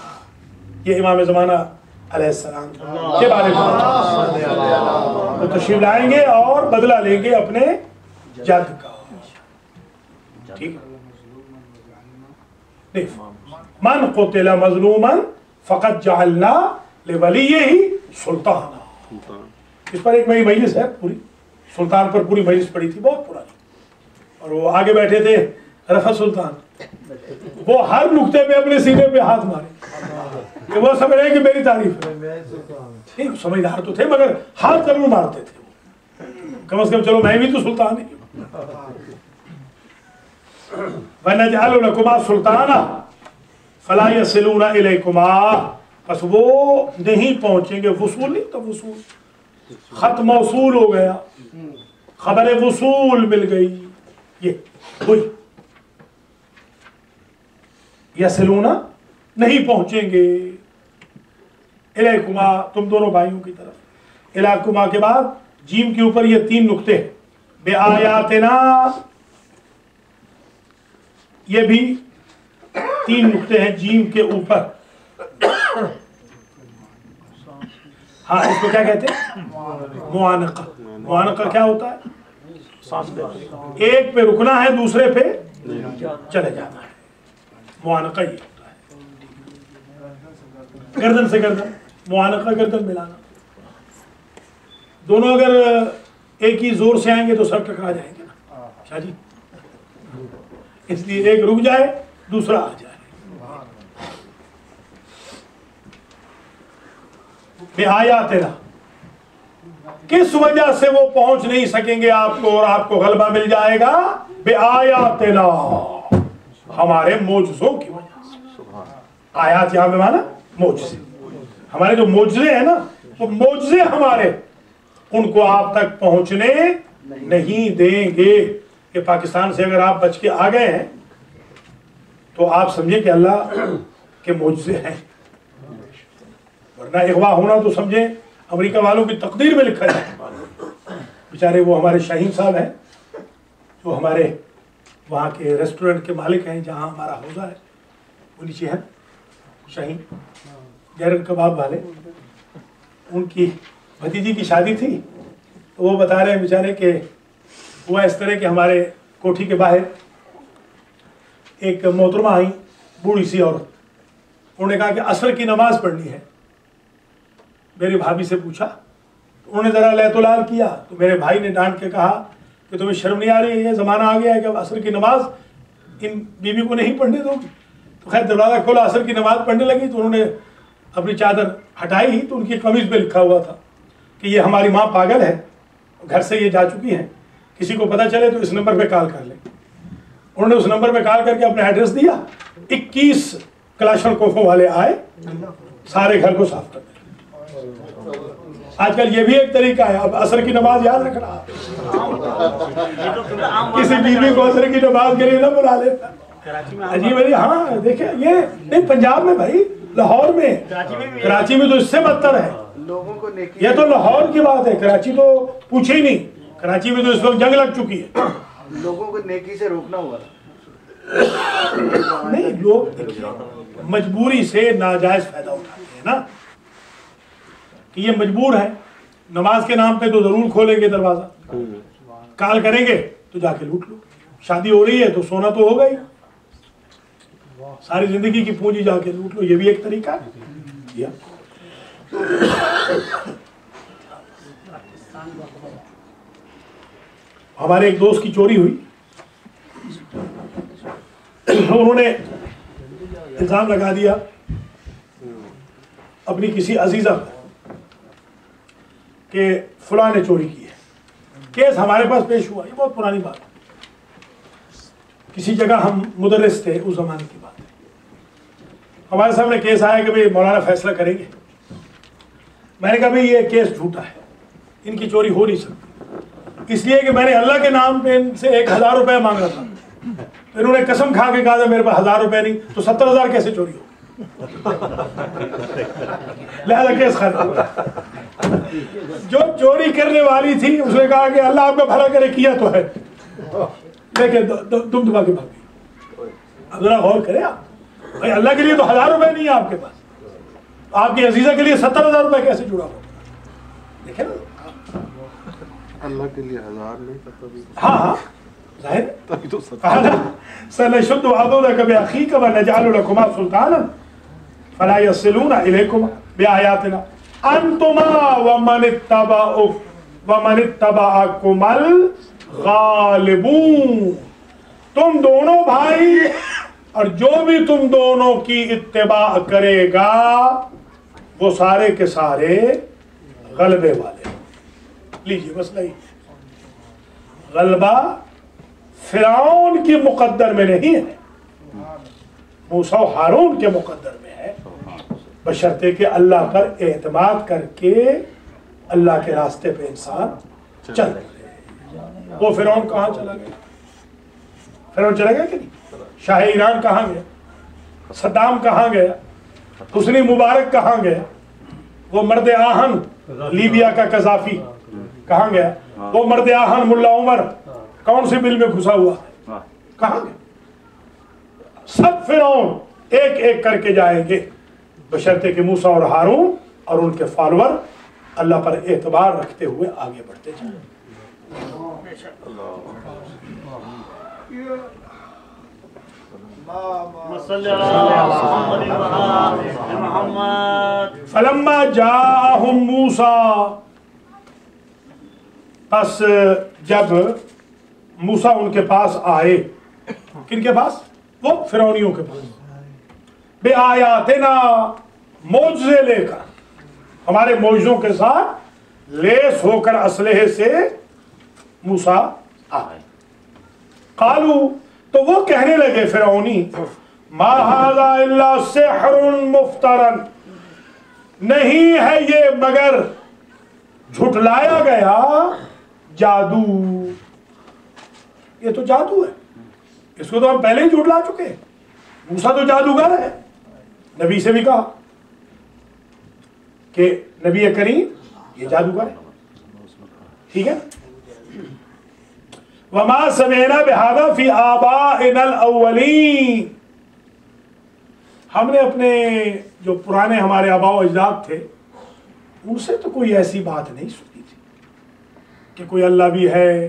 ये इमाम ज़माना अलैहिस्सलाम के बारे में वो तशरीफ लाएंगे और बदला लेंगे अपने जद का। ठीक, मन क़ुतिला मज़लूमन फ़क़द जअलना लिवलिय्यिही सुल्ताना। इस पर एक मेरी मजलिस है पूरी, सुल्तान पर पूरी मजलिस पड़ी थी, बहुत पुरानी, और वो आगे बैठे थे रफ़त सुल्तान, वो हर नुक्ते पे अपने सीने पे हाथ मारे कि वो समझ रहे कि मेरी तारीफ है। नहीं, समझदार तो थे मगर हाथ जरूर मारते थे, कम से कम चलो मैं भी तो सुल्तान ही। वनजअलु लकुमा सुल्ताना फला यसिलूना इलैकुमा, बस वो नहीं पहुंचेंगे। वसूल नहीं तो वसूल, खत मौसूल हो गया, खबर वसूल मिल गई, ये हुई। यसिलूना नहीं पहुंचेंगे, इलैकुमा तुम दोनों भाइयों की तरफ। इलैकुमा के बाद जीम के ऊपर ये 3 नुक्ते हैं, बेआयातिना, ये भी 3 नुक्ते हैं जीम के ऊपर। हाँ, इसको क्या कहते हैं, मुआनका। मुआनका क्या होता है, एक पे रुकना है दूसरे पे चले जाना है, मुआनका ये होता है। गर्दन से गर्दन, मुआनका गर्दन मिलाना। दोनों अगर एक ही जोर से आएंगे तो सर टकरा जाएंगे ना शाह जी, इसलिए एक रुक जाए दूसरा आ जाए। बेआयातिना, किस वजह से वो पहुंच नहीं सकेंगे आपको और आपको गलबा मिल जाएगा? बेआयातिना, हमारे मोजज़ों की वजह से। आयात यहां पे माना मोजज़े, हमारे जो मोजज़े हैं ना, वो मोजज़े हमारे, उनको आप तक पहुंचने नहीं देंगे। कि पाकिस्तान से अगर आप बच के आ गए हैं तो आप समझे कि अल्लाह के मोजज़े हैं, वरना अगवा होना तो समझे अमेरिका वालों की तकदीर में लिखा है। बेचारे वो हमारे शाहीन साहब हैं जो हमारे वहाँ के रेस्टोरेंट के मालिक हैं, जहाँ हमारा हौजा है वो नीचे है, शाहीन गैरन कबाब वाले। उनकी भतीजी की शादी थी, तो वो बता रहे हैं बेचारे कि हुआ इस तरह के हमारे कोठी के बाहर एक मोहतरमा आई, बूढ़ी सी औरत। उन्होंने कहा कि असर की नमाज पढ़नी है। मेरी भाभी से पूछा, तो उन्होंने ज़रा लहतुलाल किया, तो मेरे भाई ने डांट के कहा कि तुम्हें शर्म नहीं आ रही है, ये ज़माना आ गया है कि अब असर की नमाज इन बीवी को नहीं पढ़ने दोगी। तो खैर दरवाज़ा खोला, असर की नमाज पढ़ने लगी, तो उन्होंने अपनी चादर हटाई ही, तो उनकी कमीज़ पे लिखा हुआ था कि ये हमारी माँ पागल है, घर से ये जा चुकी हैं, किसी को पता चले तो इस नंबर पे कॉल कर ले। उन्होंने उस नंबर पे कॉल करके अपना एड्रेस दिया। 21 कलाशनकोफों वाले आए, सारे घर को साफ कर दिया। आजकल ये भी एक तरीका है, अब असर की नमाज याद रखना, किसी बीवी को असर की नमाज के लिए ना बुला लेता। अजीब है। हाँ देखिए, ये नहीं पंजाब में भाई, लाहौर में, कराची में तो इससे बदतर है। लोगों को ये तो लाहौर की बात है, कराची तो पूछे ही नहीं। कराची में तो इस वक्त जंग लग चुकी है। लोगों को नेकी से रोकना हुआ नहीं, लोग मजबूरी से नाजायज फायदा उठाते हैं ना, कि ये मजबूर है, नमाज के नाम पे तो जरूर खोलेंगे दरवाजा, कॉल करेंगे तो जाके लूट लो। शादी हो रही है तो सोना तो होगा ही, सारी जिंदगी की पूंजी जाके लूट लो, ये भी एक तरीका है। हमारे एक दोस्त की चोरी हुई, उन्होंने इल्जाम लगा दिया अपनी किसी अजीजा पर कि फलां ने चोरी की है। केस हमारे पास पेश हुआ, ये बहुत पुरानी बात है, किसी जगह हम मुदर्रिस थे, उस जमाने की बात है। हमारे सामने केस आया कि भाई मौलाना फैसला करेंगे। मैंने कहा भाई ये केस झूठा है, इनकी चोरी हो नहीं सकती, इसलिए कि मैंने अल्लाह के नाम पे इनसे 1000 रुपये मांगा था। तो इन्होंने कसम खा के कहा था मेरे पास 1000 रुपये नहीं, तो 70,000 कैसे चोरी हो? लिहाजा केस खत्म। जो चोरी करने वाली थी उसने कहा कि अल्लाह आपका भला करे, किया तो है, लेकिन दुम दुबा के भाग गई। अब जरा गौर करें आप, भाई अल्लाह के लिए तो 1000 रुपये नहीं है आपके पास, आपकी अजीजा के लिए 70,000 रुपये कैसे जुड़ा हो? देखे ना, अल्लाह के लिए 1000 नहीं। हाँ हाँ जाहिर सनशुद्द अदूदक बिअखीक व नजअलु लकुमा सुल्ताना फला यसिलूना इलैकुमा बिआयातिना अंतुमा व मन इत्तबअकुमुल गालिबून। तुम दोनों भाई और जो भी तुम दोनों की इत्तिबा करेगा वो सारे के सारे गलबे वाले। लीजिए मसला ही, गलबा फिरौन की मुकद्दर में नहीं है, मूसा हारून के मुकद्दर में है, बशर्ते कि अल्लाह पर एतमाद करके अल्लाह के रास्ते पे इंसान चल रहे। वो फिरौन कहाँ चला गया? फिरौन चला गया कि नहीं? शाह ईरान कहाँ गया? सद्दाम कहाँ गया? हुस्नी मुबारक कहाँ गया? वो मर्द आहन लीबिया का कजाफी कहाँ गया? वो मर्द आहन मुल्ला उमर कौन सी बिल में घुसा हुआ है, कहाँ गया? सब फिरौन एक एक करके जाएंगे, बशर्ते कि मूसा और हारून और उनके फॉलोअर अल्लाह पर एतबार रखते हुए आगे बढ़ते जाएं। फलम्मा जाअहुम मूसा, बस जब मूसा उनके पास आए, किनके पास? वो फिरौनियों के पास, बेआयातिना, मौजज़े लेकर, हमारे मौजज़ों के साथ लेस होकर असलहे से मूसा आए। कालू, तो वो कहने लगे फिरौनी, मा हाज़ा इल्ला सिहरुन मुफ्तरन, नहीं है ये मगर झुटलाया गया जादू। ये तो जादू है, इसको तो हम पहले ही झुटला चुके हैं। मूसा तो जादूगर है, नबी से भी कहा कि नबी करीम ये जादूगर है, ठीक है। वमा समेना बिहादा फी आबाइनल अव्वलीन, हमने अपने जो पुराने हमारे आबा अजदाद थे उनसे तो कोई ऐसी बात नहीं सुनी थी कि कोई अल्लाह भी है,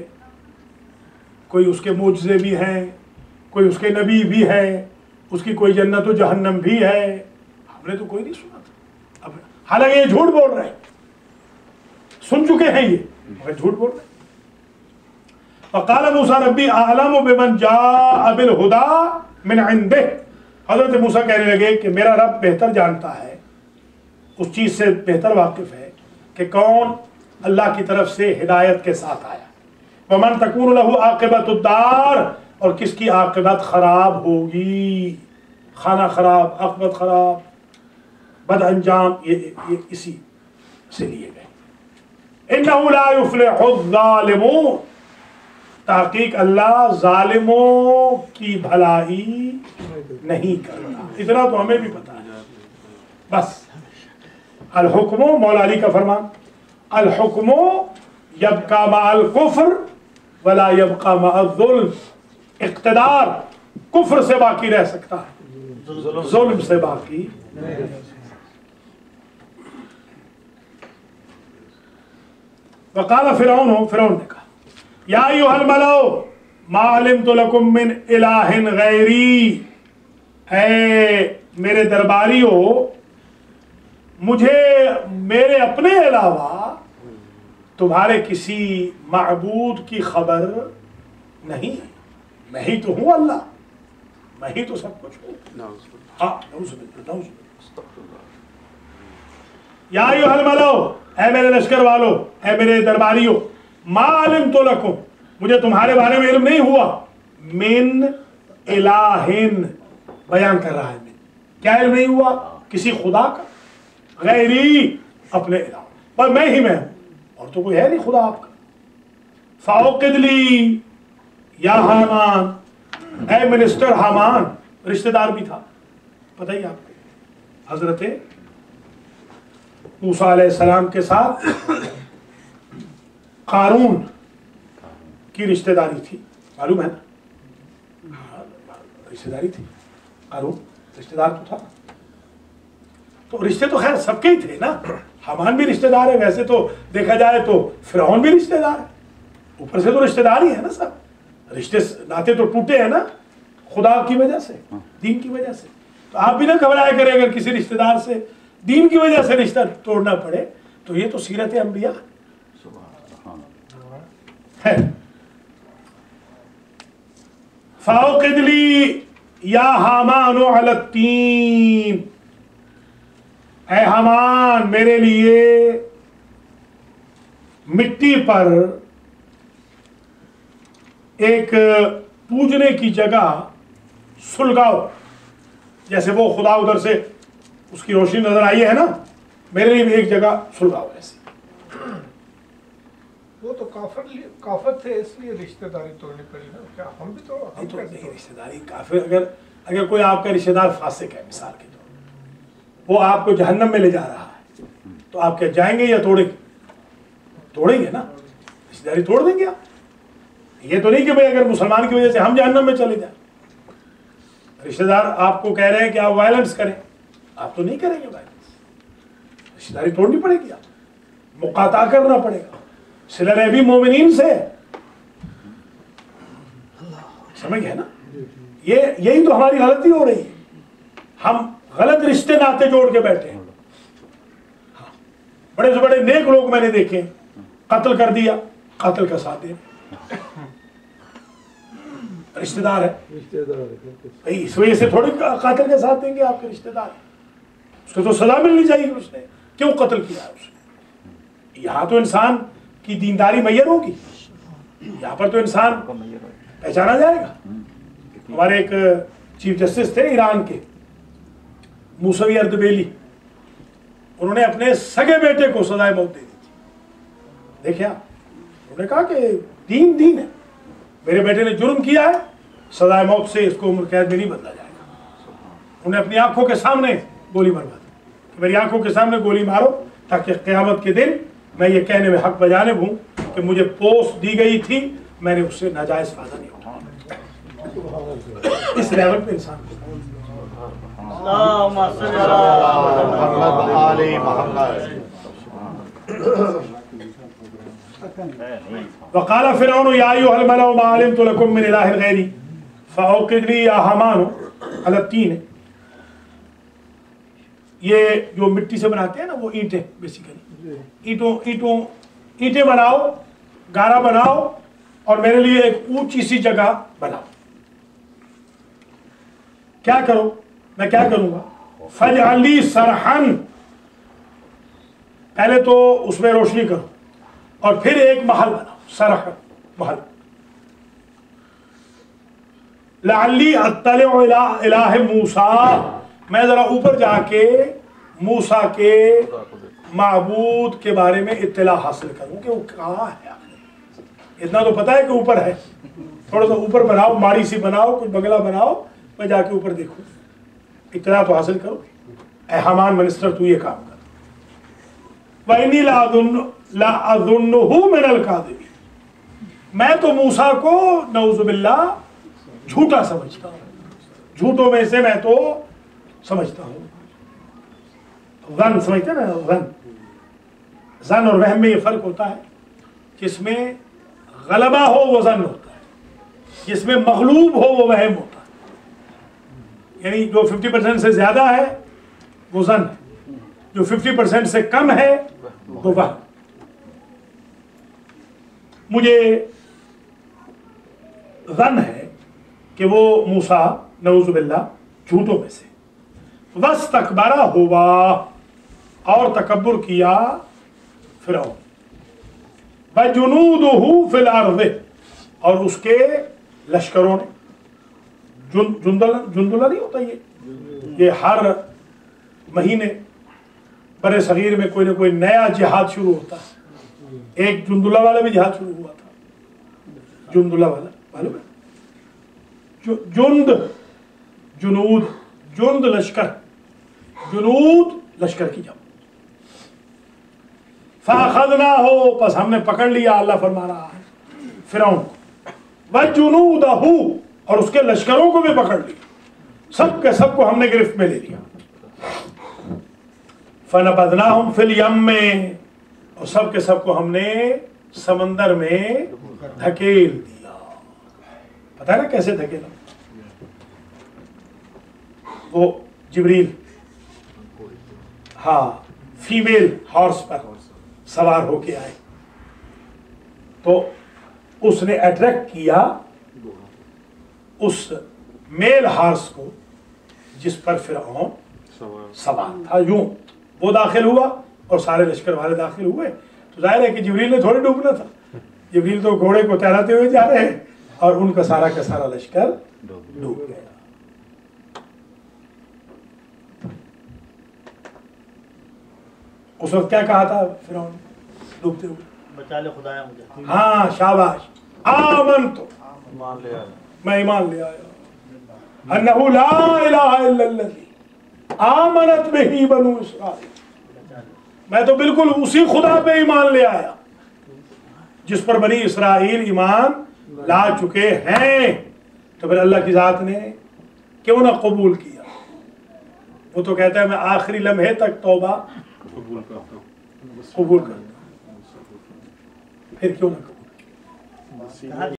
कोई उसके मुजज़े भी हैं, कोई उसके नबी भी है, उसकी कोई जन्नत व जहन्नम भी है, हमने तो कोई नहीं सुना था। अब हालांकि ये झूठ बोल रहे हैं, सुन चुके हैं ये, मगर झूठ बोल रहे हैं। फ़क़ाल मूसा रब्बी अअलमु बिमन जाअ बिल हुदा मिन इंदिह, हज़रत मूसा कहने लगे कि मेरा रब बेहतर जानता है, उस चीज़ से बेहतर वाकिफ़ है कि कौन अल्लाह की तरफ से हिदायत के साथ आया। वमन तकून लहू आक़िबतुद्दार, और किसकी आक़िबत ख़राब होगी, खाना ख़राब, आक़िबत ख़राब, बद अंजाम, ये इसी से लिए गए। इन्नहु ला युफ़्लिहुज़्ज़ालिमून, ताक़ीक़ अल्लाह ज़ालिमों की भलाई नहीं करता। इतना तो हमें भी पता है। बस अल हुक्मो, मौला अली का फरमान, अल हुक्मो यबका मअल कुफ्र वला यबका मअल ज़ुल्म, इक़्तिदार कुफ्र से बाकी रह सकता है, जुल्म से बाकी नहीं रह सकता। वक़ाल फ़िरऔन, फ़िरऔन ने कहा या अय्युहल मलाउ मा अलिमतु लकुम मिन इलाहिन गैरी, ऐ मेरे दरबारियों, मुझे मेरे अपने अलावा तुम्हारे किसी माबूद की खबर नहीं, मैं ही तो हूँ अल्लाह, मैं ही तो सब कुछ हूँ। हाँ, या अय्युहल मलाउ, ऐ मेरे लश्कर वालों, ऐ मेरे दरबारियों, मा अलिमतु लकुम, मुझे तुम्हारे बारे में इल्म नहीं हुआ, मिन इलाहिन, बयान कर रहा है, क्या इल्म नहीं हुआ, किसी खुदा का, गैरी, अपने अलावा, पर मैं ही मैं हूं, और तो कोई है नहीं खुदा आपका। फ़ाउक़िद ली या हामान, ऐ मिनिस्टर हामान, रिश्तेदार भी था, पता ही आपको, हजरत मूसा अलैहिस्सलाम के साथ कारून की रिश्तेदारी थी, मालूम है ना, रिश्तेदारी थी, कारून रिश्तेदार तो था। तो रिश्ते तो खैर सबके ही थे ना, हामान भी रिश्तेदार है, वैसे तो देखा जाए तो फिरौन भी रिश्तेदार है, ऊपर से तो रिश्तेदार ही है ना सब, रिश्ते नाते तो टूटे हैं ना खुदा की वजह से, दीन की वजह से। तो आप भी ना घबराया करें अगर किसी रिश्तेदार से दीन की वजह से रिश्ता तोड़ना पड़े, तो ये तो सीरत अंबिया है। फ़ाउक़िद ली या हामान अला तीन, ऐ हामान मेरे लिए मिट्टी पर एक पूजने की जगह सुलगाओ, जैसे वो खुदा उधर से उसकी रोशनी नजर आई है ना, मेरे लिए भी एक जगह सुलगाओ ऐसे। वो तो काफिर थे इसलिए रिश्तेदारी तोड़नी पड़ी ना, क्या हम भी तो नहीं रिश्तेदारी काफिर, अगर कोई आपका रिश्तेदार फासिक है मिसाल के तौर, वो आपको जहन्नम में ले जा रहा है, तो आप क्या जाएंगे या तोड़ेंगे? तोड़ेंगे ना, रिश्तेदारी तोड़ देंगे आप। ये तो नहीं कि भाई अगर मुसलमान की वजह से हम जहन्नम में चले जाए, रिश्तेदार आपको कह रहे हैं कि आप वायलेंस करें, आप तो नहीं करेंगे वायलेंस, रिश्तेदारी तोड़नी पड़ेगी, आप मुकाता करना पड़ेगा, सिला रहमी मोमिनीन से, समझ गए ना। यही तो हमारी गलती हो रही है, हम गलत रिश्ते नाते जोड़ के बैठे हैं। हाँ, बड़े से बड़े नेक लोग मैंने देखे, कत्ल कर दिया, कातिल का साथ दे, रिश्तेदार है भाई, इस वजह से थोड़ी कातिल के साथ देंगे आपके रिश्तेदार, उसको तो सजा मिलनी चाहिए, उसने क्यों कत्ल किया है उसने। यहाँ तो इंसान की दीनदारी मैयर होगी, यहाँ पर तो इंसान पहचाना जाएगा। हमारे एक चीफ जस्टिस थे ईरान के, मूसवी अर्दबेली, उन्होंने अपने सगे बेटे को सजाए मौत दे दी थी। देखिए उन्होंने कहा कि दीन दीन है, मेरे बेटे ने जुर्म किया है, सजाए मौत से इसको उम्र कैद में नहीं बदला जाएगा। उन्हें अपनी आंखों के सामने गोली मरवा दी, मेरी आंखों के सामने गोली मारो, ताकि क़यामत के दिन मैं ये कहने में हक बजाने हूँ कि मुझे पोस्ट दी गई थी मैंने उससे नाजायज फायदा नहीं उठाया। इस लेवल पे इंसान वक़ाल फ़िरऔन या अय्युहल मलअ मा अलिमतु लकुम मिन इलाहिन गैरी फ़अौक़िद ली या हामान अला तीन। ये जो मिट्टी से बनाते हैं ना वो ईंटें, बेसिकली ईंटें बनाओ, गारा बनाओ और मेरे लिए एक ऊंची सी जगह बनाओ। क्या करो, मैं क्या करूंगा? फजअली सरहन, पहले तो उसमें रोशनी करो और फिर एक महल बनाओ, सरहन महल। लअल्ली अत्तलिउ इला इलाहि मूसा, मैं जरा ऊपर जाके मूसा के माबूद के बारे में इत्तला हासिल करूं कि वो कहाँ है। इतना तो पता है कि ऊपर है, थोड़ा सा ऊपर बनाओ, माड़ी सी बनाओ, कुछ बंगला बनाओ, मैं जाके ऊपर देखूं, इत्तला तो हासिल करो। ए हमान मिनिस्टर, तू ये काम कर। वइन्नी लअज़ुन्नुहु मिनल काज़िबीन, मैं तो मूसा को नऊज़ुबिल्लाह झूठा समझता हूँ, झूठों में से मैं तो समझता हूँ। ज़न समझते ना, ज़न और वहम में ये फर्क होता है। जिसमें गलबा हो वो ज़न होता है, जिसमें मगलूब हो वो वहम होता है। यानी जो 50% से ज्यादा है वो ज़न है, जो 50% से कम है वो वहम। मुझे ज़न है कि वो मूसा नऊज़ुबिल्लाह झूठों में से। वस्तकबरा हुआ, और तकब्बुर किया फिरौन। वजुनूदुहु फिल अर्ज़, और उसके लश्करों ने, जुंदुला नहीं होता ये हर महीने बड़े सगीर में कोई ना कोई नया जिहाद शुरू होता है। एक जुंदुला वाला भी जिहाद शुरू हुआ था, जुंदुला वाला मालूम है? जुंद, जुनूद, जुंद लश्कर, जुनूद लश्कर की जम। फाखदना हो, बस हमने पकड़ लिया, अल्लाह फरमा रहा है फिरौन को। वजुनूदहु, और उसके लश्करों को भी पकड़ लिया, सब के सब को हमने गिरफ्त में ले लिया। फनबदनाहुम फिल यम में, और सब के सब को हमने समंदर में धकेल दिया। पता है ना कैसे धकेला? वो जिब्रील, हाँ, फीमेल हॉर्स पर सवार होके आए, तो उसने अट्रैक्ट किया उस मेल हॉर्स को जिस पर फिरौन सवार था। यूं वो दाखिल हुआ और सारे लश्कर वाले दाखिल हुए, तो जाहिर है कि जिब्रील ने थोड़ी डूबना था। जिब्रील तो घोड़े को तैराते हुए जा रहे हैं और उनका सारा का सारा लश्कर डूब गया। उस वक्त क्या कहा था फिरौन डूबते हुए? बचा ले खुदाया मुझे। हाँ, शाबाश, आमन तो मैं ईमान ले आया, अन्नहु ला इलाहा इल्लल्लज़ी आमनत बिही बनु इस्राईल, मैं तो बिल्कुल उसी खुदा पे ईमान ले आया जिस पर बनी इसराइल ईमान ला चुके हैं। तो फिर अल्लाह की जात ने क्यों ना कबूल किया? वो तो कहता है मैं आखिरी लम्हे तक तौबा कबूल करता हूँ, फिर क्यों ना कबूल?